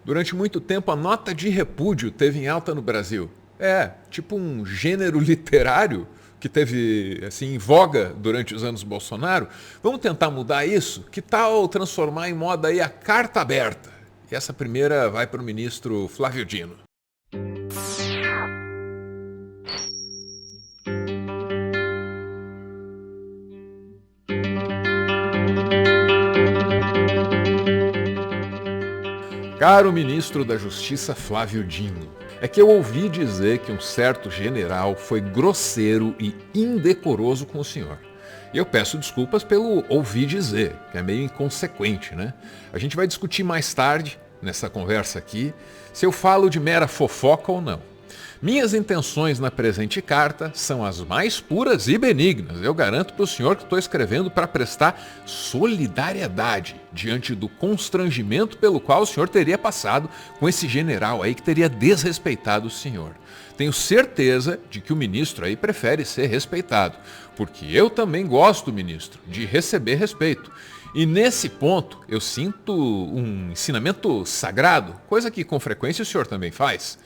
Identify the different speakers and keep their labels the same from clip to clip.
Speaker 1: Durante muito tempo, a nota de repúdio teve em alta no Brasil. Tipo um gênero literário que teve assim, em voga durante os anos Bolsonaro. Vamos tentar mudar isso? Que tal transformar em moda aí a carta aberta? E essa primeira vai para o ministro Flávio Dino. Caro ministro da Justiça Flávio Dino, é que eu ouvi dizer que um certo general foi grosseiro e indecoroso com o senhor. E eu peço desculpas pelo ouvir dizer, que é meio inconsequente, né? A gente vai discutir mais tarde, nessa conversa aqui, se eu falo de mera fofoca ou não. Minhas intenções na presente carta são as mais puras e benignas. Eu garanto para o senhor que estou escrevendo para prestar solidariedade diante do constrangimento pelo qual o senhor teria passado com esse general aí que teria desrespeitado o senhor. Tenho certeza de que o ministro aí prefere ser respeitado, porque eu também gosto, ministro, de receber respeito. E nesse ponto eu sinto um ensinamento sagrado, coisa que com frequência o senhor também faz.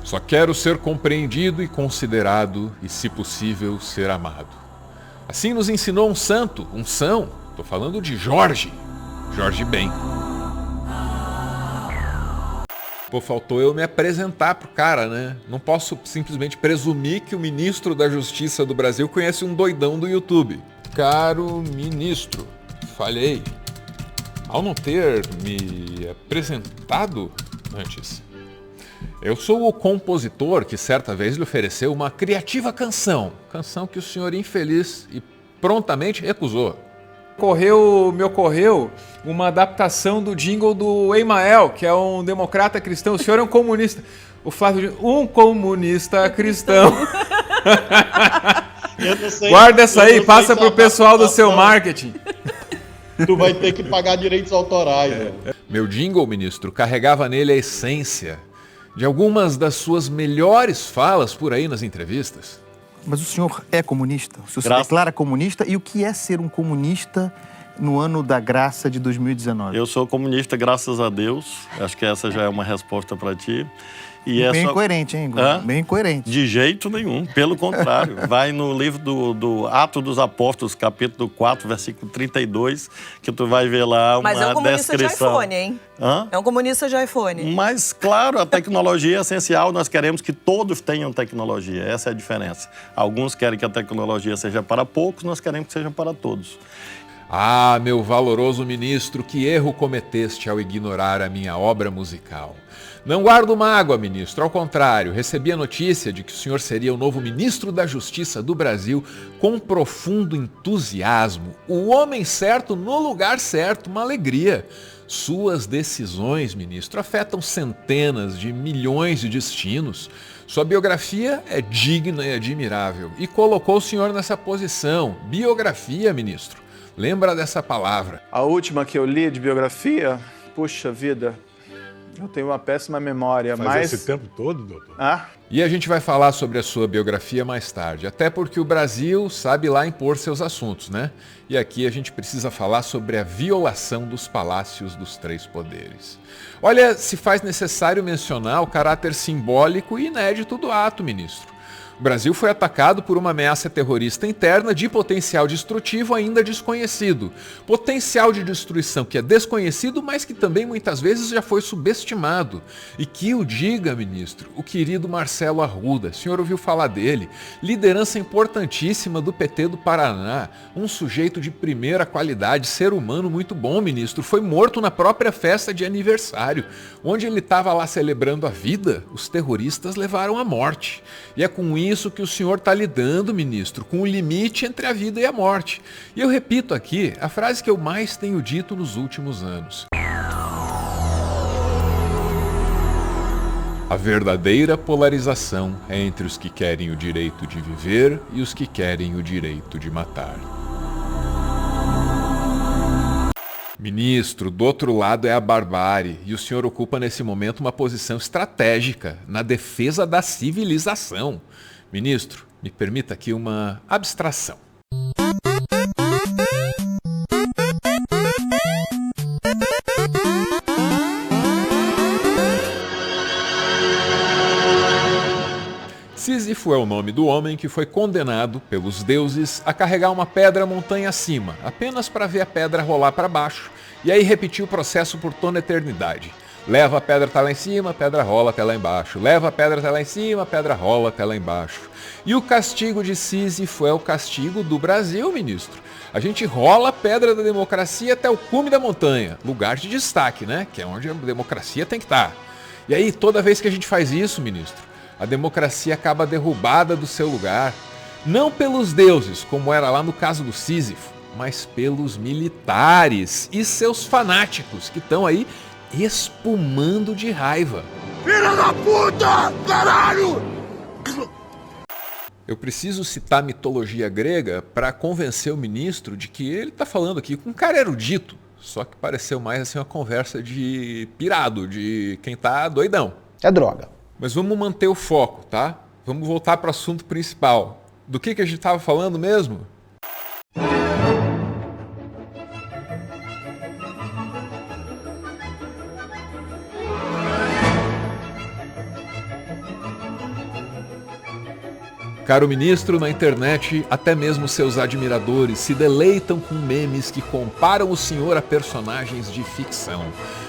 Speaker 1: Só quero ser compreendido e considerado e, se possível, ser amado. Assim nos ensinou um santo, um são, estou falando de Jorge Ben. Pô, faltou eu me apresentar pro cara, né? Não posso simplesmente presumir que o ministro da Justiça do Brasil conhece um doidão do YouTube. Caro ministro, falhei ao não ter me apresentado antes. Eu sou o compositor que certa vez lhe ofereceu uma criativa canção que o senhor infeliz e prontamente recusou. Me ocorreu uma adaptação do jingle do Emael, que é um democrata cristão. O senhor é um comunista. O Flávio, um comunista cristão. Guarda essa aí, passa pro pessoal do seu marketing.
Speaker 2: Tu vai ter que pagar direitos autorais.
Speaker 1: Meu jingle, ministro, carregava nele a essência de algumas das suas melhores falas por aí nas entrevistas.
Speaker 3: Mas o senhor é comunista? O senhor se declara comunista? E o que é ser um comunista no ano da graça de 2019?
Speaker 2: Eu sou comunista, graças a Deus. Acho que essa já é uma resposta para ti.
Speaker 3: E bem incoerente, hein, Igor? Bem incoerente.
Speaker 2: De jeito nenhum, pelo contrário. Vai no livro do Atos dos Apóstolos, capítulo 4, versículo 32, que tu vai ver lá uma descrição. Mas é um comunista de
Speaker 4: iPhone, hein? É um comunista de iPhone.
Speaker 2: Mas, claro, a tecnologia é essencial. Nós queremos que todos tenham tecnologia. Essa é a diferença. Alguns querem que a tecnologia seja para poucos, nós queremos que seja para todos.
Speaker 1: Ah, meu valoroso ministro, que erro cometeste ao ignorar a minha obra musical. Não guardo mágoa, ministro. Ao contrário, recebi a notícia de que o senhor seria o novo ministro da Justiça do Brasil com profundo entusiasmo. O homem certo no lugar certo, uma alegria. Suas decisões, ministro, afetam centenas de milhões de destinos. Sua biografia é digna e admirável e colocou o senhor nessa posição. Biografia, ministro. Lembra dessa palavra?
Speaker 5: A última que eu li de biografia, puxa vida, eu tenho uma péssima memória, mas...
Speaker 6: esse tempo todo, doutor?
Speaker 1: E a gente vai falar sobre a sua biografia mais tarde, até porque o Brasil sabe lá impor seus assuntos, né? E aqui a gente precisa falar sobre a violação dos palácios dos três poderes. Olha, se faz necessário mencionar o caráter simbólico e inédito do ato, ministro. O Brasil foi atacado por uma ameaça terrorista interna de potencial destrutivo ainda desconhecido. Potencial de destruição que é desconhecido, mas que também muitas vezes já foi subestimado. E que o diga, ministro, o querido Marcelo Arruda, o senhor ouviu falar dele, liderança importantíssima do PT do Paraná, um sujeito de primeira qualidade, ser humano muito bom, ministro, foi morto na própria festa de aniversário. Onde ele estava lá celebrando a vida, os terroristas levaram a morte. E é com isso que o senhor está lidando, ministro, com o limite entre a vida e a morte. E eu repito aqui a frase que eu mais tenho dito nos últimos anos. A verdadeira polarização é entre os que querem o direito de viver e os que querem o direito de matar. Ministro, do outro lado é a barbárie, e o senhor ocupa nesse momento uma posição estratégica na defesa da civilização. Ministro, me permita aqui uma abstração. Sísifo é o nome do homem que foi condenado pelos deuses a carregar uma pedra montanha acima, apenas para ver a pedra rolar para baixo, e aí repetir o processo por toda a eternidade. Leva a pedra até lá em cima, a pedra rola até lá embaixo. Leva a pedra até lá em cima, a pedra rola até lá embaixo. E o castigo de Sísifo é o castigo do Brasil, ministro. A gente rola a pedra da democracia até o cume da montanha, lugar de destaque, né? Que é onde a democracia tem que estar. E aí, toda vez que a gente faz isso, ministro, a democracia acaba derrubada do seu lugar. Não pelos deuses, como era lá no caso do Sísifo, mas pelos militares e seus fanáticos que estão aí espumando de raiva.
Speaker 6: Filha da puta! Caralho!
Speaker 1: Eu preciso citar mitologia grega para convencer o ministro de que ele está falando aqui com um cara erudito. Só que pareceu mais assim uma conversa de pirado, de quem tá doidão.
Speaker 7: É droga.
Speaker 1: Mas vamos manter o foco, tá? Vamos voltar para o assunto principal. Do que a gente estava falando mesmo? Caro ministro, na internet, até mesmo seus admiradores se deleitam com memes que comparam o senhor a personagens de ficção.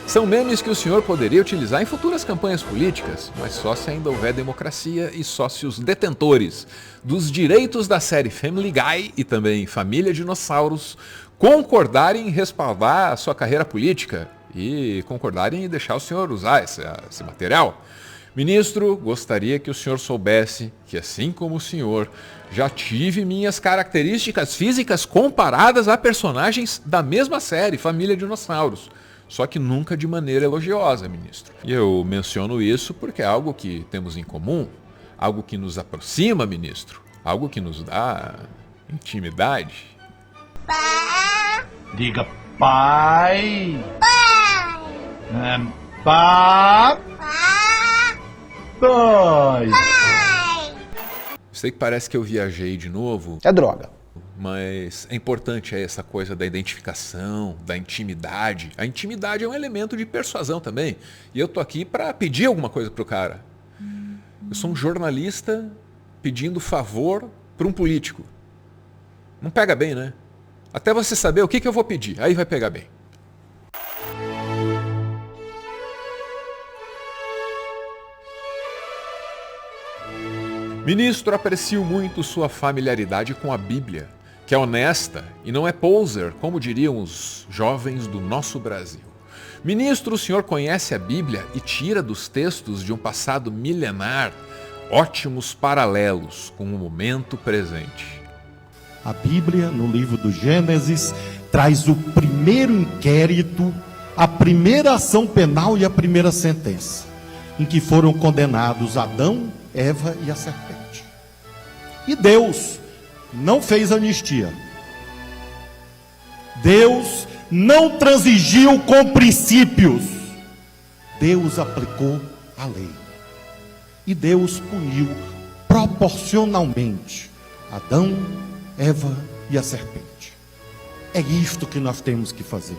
Speaker 1: São memes que o senhor poderia utilizar em futuras campanhas políticas, mas só se ainda houver democracia e só se os detentores dos direitos da série Family Guy e também Família Dinossauros concordarem em respaldar a sua carreira política e concordarem em deixar o senhor usar esse material. Ministro, gostaria que o senhor soubesse que, assim como o senhor, já tive minhas características físicas comparadas a personagens da mesma série, Família Dinossauros. Só que nunca de maneira elogiosa, ministro. E eu menciono isso porque é algo que temos em comum, algo que nos aproxima, ministro, algo que nos dá intimidade.
Speaker 6: Diga pai. Pai. Pai.
Speaker 1: Sei que parece que eu viajei de novo.
Speaker 7: É droga.
Speaker 1: Mas é importante essa coisa da identificação, da intimidade. A intimidade é um elemento de persuasão também. E eu tô aqui para pedir alguma coisa pro cara. Eu sou um jornalista pedindo favor para um político. Não pega bem, né? Até você saber o que eu vou pedir. Aí vai pegar bem. Ministro, aprecio muito sua familiaridade com a Bíblia, que é honesta e não é poser, como diriam os jovens do nosso Brasil. Ministro, o senhor conhece a Bíblia e tira dos textos de um passado milenar ótimos paralelos com o momento presente.
Speaker 8: A Bíblia, no livro do Gênesis, traz o primeiro inquérito, a primeira ação penal e a primeira sentença, em que foram condenados Adão, Eva e a serpente. E Deus não fez anistia. Deus não transigiu com princípios. Deus aplicou a lei. E Deus puniu proporcionalmente Adão, Eva e a serpente. É isto que nós temos que fazer.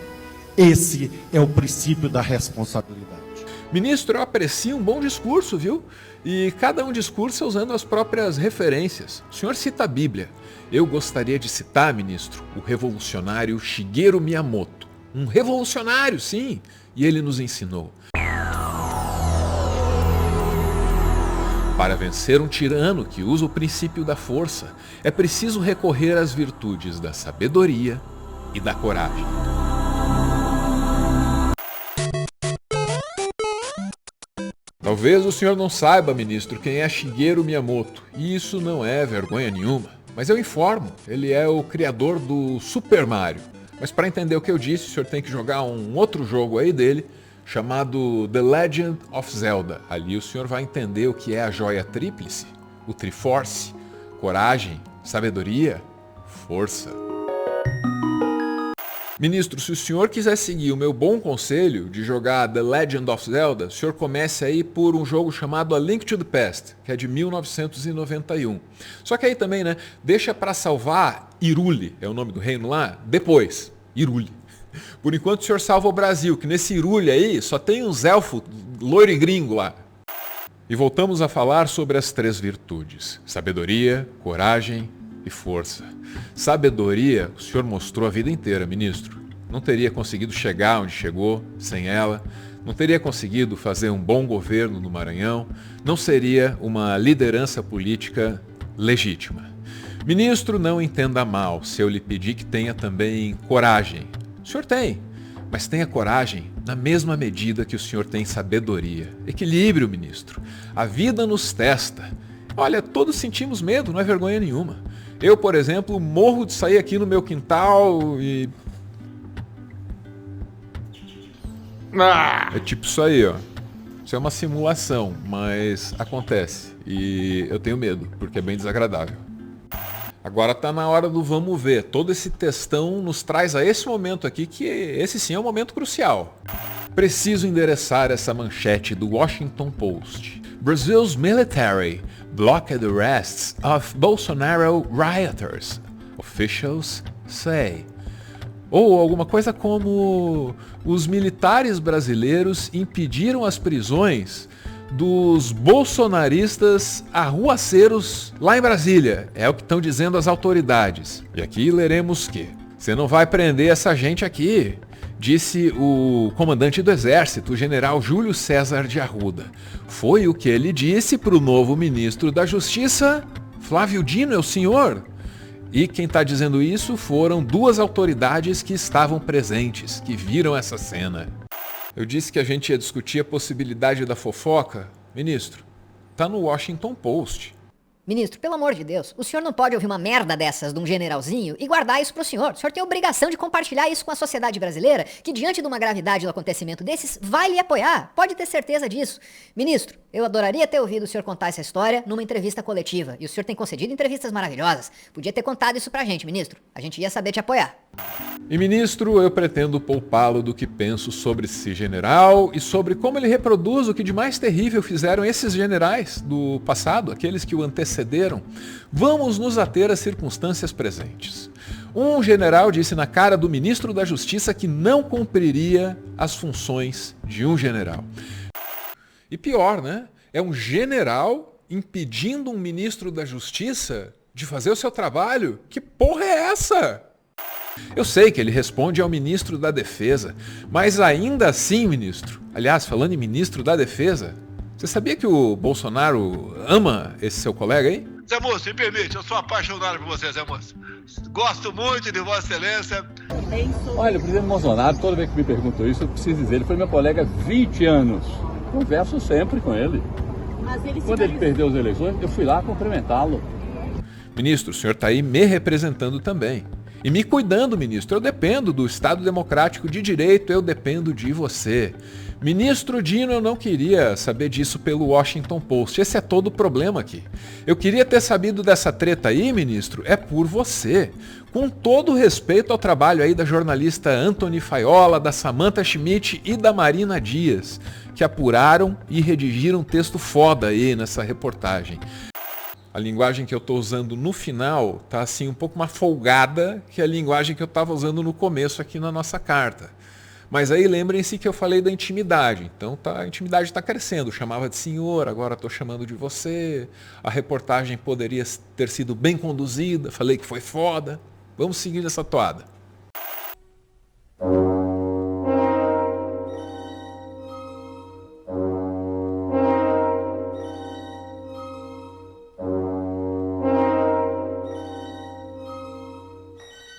Speaker 8: Esse é o princípio da responsabilidade.
Speaker 1: Ministro, eu aprecio um bom discurso, viu? E cada um discurso usando as próprias referências. O senhor cita a Bíblia. Eu gostaria de citar, ministro, o revolucionário Shigeru Miyamoto. Um revolucionário, sim, e ele nos ensinou. Para vencer um tirano que usa o princípio da força, é preciso recorrer às virtudes da sabedoria e da coragem. Talvez o senhor não saiba, ministro, quem é Shigeru Miyamoto, e isso não é vergonha nenhuma. Mas eu informo, ele é o criador do Super Mario. Mas para entender o que eu disse, o senhor tem que jogar um outro jogo aí dele, chamado The Legend of Zelda. Ali o senhor vai entender o que é a joia tríplice, o Triforce, coragem, sabedoria, força. Ministro, se o senhor quiser seguir o meu bom conselho de jogar The Legend of Zelda, o senhor comece aí por um jogo chamado A Link to the Past, que é de 1991. Só que aí também, né, deixa para salvar Hyrule, é o nome do reino lá, depois, Hyrule. Por enquanto o senhor salva o Brasil, que nesse Hyrule aí só tem uns elfos loiro e gringo lá. E voltamos a falar sobre as 3 virtudes: sabedoria, coragem e força. Sabedoria o senhor mostrou a vida inteira, ministro. Não teria conseguido chegar onde chegou sem ela, não teria conseguido fazer um bom governo no Maranhão, não seria uma liderança política legítima. Ministro, não entenda mal se eu lhe pedir que tenha também coragem. O senhor tem, mas tenha coragem na mesma medida que o senhor tem sabedoria. Equilíbrio, ministro. A vida nos testa. Olha, todos sentimos medo, não é vergonha nenhuma. Eu, por exemplo, morro de sair aqui no meu quintal e... É tipo isso aí, ó. Isso é uma simulação, mas acontece. E eu tenho medo, porque é bem desagradável. Agora tá na hora do vamos ver. Todo esse textão nos traz a esse momento aqui, que esse sim é um momento crucial. Preciso endereçar essa manchete do Washington Post. Brazil's military blocked the arrests of Bolsonaro rioters, officials say. Ou alguma coisa como: os militares brasileiros impediram as prisões dos bolsonaristas arruaceiros lá em Brasília. É o que estão dizendo as autoridades. E aqui leremos que: você não vai prender essa gente aqui, disse o comandante do Exército, o general Júlio César de Arruda. Foi o que ele disse para o novo ministro da Justiça, Flávio Dino, é o senhor? E quem está dizendo isso foram 2 autoridades que estavam presentes, que viram essa cena. Eu disse que a gente ia discutir a possibilidade da fofoca. Ministro, tá no Washington Post.
Speaker 7: Ministro, pelo amor de Deus, o senhor não pode ouvir uma merda dessas de um generalzinho e guardar isso pro senhor. O senhor tem a obrigação de compartilhar isso com a sociedade brasileira, que diante de uma gravidade do acontecimento desses, vai lhe apoiar. Pode ter certeza disso. Ministro, eu adoraria ter ouvido o senhor contar essa história numa entrevista coletiva. E o senhor tem concedido entrevistas maravilhosas. Podia ter contado isso pra gente, ministro. A gente ia saber te apoiar.
Speaker 1: E, ministro, eu pretendo poupá-lo do que penso sobre esse general e sobre como ele reproduz o que de mais terrível fizeram esses generais do passado, aqueles que o antecederam. Vamos nos ater às circunstâncias presentes. Um general disse na cara do ministro da Justiça que não cumpriria as funções de um general. E pior, né? É um general impedindo um ministro da Justiça de fazer o seu trabalho? Que porra é essa? Eu sei que ele responde ao ministro da Defesa, mas ainda assim, ministro, aliás, falando em ministro da Defesa, você sabia que o Bolsonaro ama esse seu colega aí?
Speaker 9: Zé Moço, me permite, eu sou apaixonado por você, Zé Moço. Gosto muito de Vossa Excelência.
Speaker 10: Olha, o presidente Bolsonaro, toda vez que me perguntam isso, eu preciso dizer, ele foi meu colega há 20 anos. Converso sempre com ele. Quando ele perdeu as eleições, eu fui lá cumprimentá-lo.
Speaker 1: Ministro, o senhor está aí me representando também. E me cuidando, ministro. Eu dependo do Estado Democrático de Direito, eu dependo de você. Ministro Dino, eu não queria saber disso pelo Washington Post. Esse é todo o problema aqui. Eu queria ter sabido dessa treta aí, ministro, é por você. Com todo respeito ao trabalho aí da jornalista Antony Faiola, da Samantha Schmidt e da Marina Dias, que apuraram e redigiram um texto foda aí nessa reportagem. A linguagem que eu estou usando no final tá assim um pouco mais folgada que a linguagem que eu estava usando no começo aqui na nossa carta. Mas aí lembrem-se que eu falei da intimidade. Então a intimidade está crescendo. Eu chamava de senhor, agora estou chamando de você. A reportagem poderia ter sido bem conduzida. Falei que foi foda. Vamos seguir essa toada.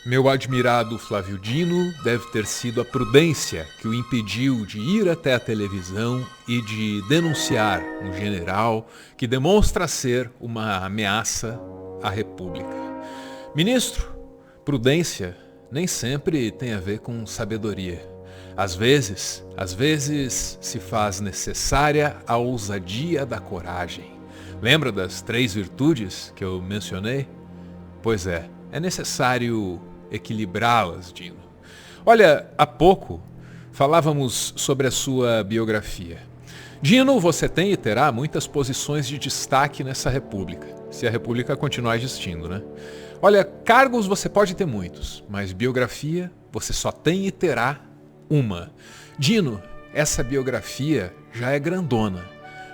Speaker 1: Meu admirado Flávio Dino, deve ter sido a prudência que o impediu de ir até a televisão e de denunciar um general que demonstra ser uma ameaça à República. Ministro, prudência nem sempre tem a ver com sabedoria. Às vezes se faz necessária a ousadia da coragem. Lembra das 3 virtudes que eu mencionei? Pois é necessário equilibrá-las, Dino. Olha, há pouco falávamos sobre a sua biografia. Dino, você tem e terá muitas posições de destaque nessa república, se a república continuar existindo, né? Olha, cargos você pode ter muitos, mas biografia você só tem e terá uma. Dino, essa biografia já é grandona,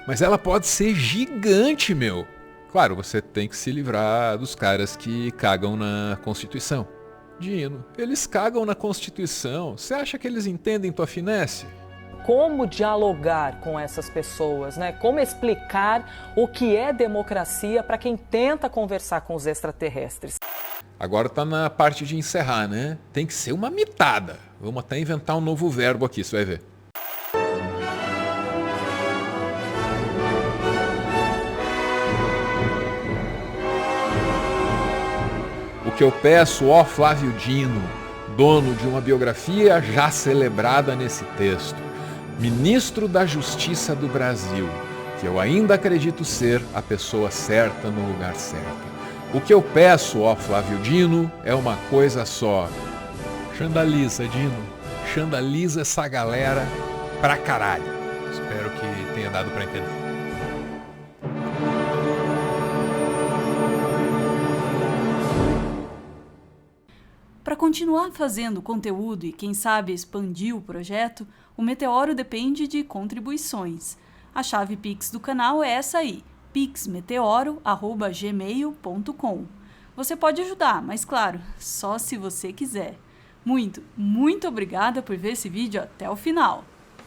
Speaker 1: Mas ela pode ser gigante, meu. Claro, você tem que se livrar dos caras que cagam na Constituição. Dino, eles cagam na Constituição. Você acha que eles entendem tua finesse?
Speaker 11: Como dialogar com essas pessoas, né? Como explicar o que é democracia para quem tenta conversar com os extraterrestres?
Speaker 1: Agora tá na parte de encerrar, né? Tem que ser uma mitada. Vamos até inventar um novo verbo aqui, você vai ver. O que eu peço, ó Flávio Dino, dono de uma biografia já celebrada nesse texto, ministro da Justiça do Brasil, que eu ainda acredito ser a pessoa certa no lugar certo. O que eu peço, ó Flávio Dino, é uma coisa só. Xandaliza, Dino. Xandaliza essa galera pra caralho. Espero que tenha dado pra entender.
Speaker 12: Para continuar fazendo conteúdo e, quem sabe, expandir o projeto, o Meteoro depende de contribuições. A chave Pix do canal é essa aí, pixmeteoro@gmail.com. Você pode ajudar, mas claro, só se você quiser. Muito, muito obrigada por ver esse vídeo até o final.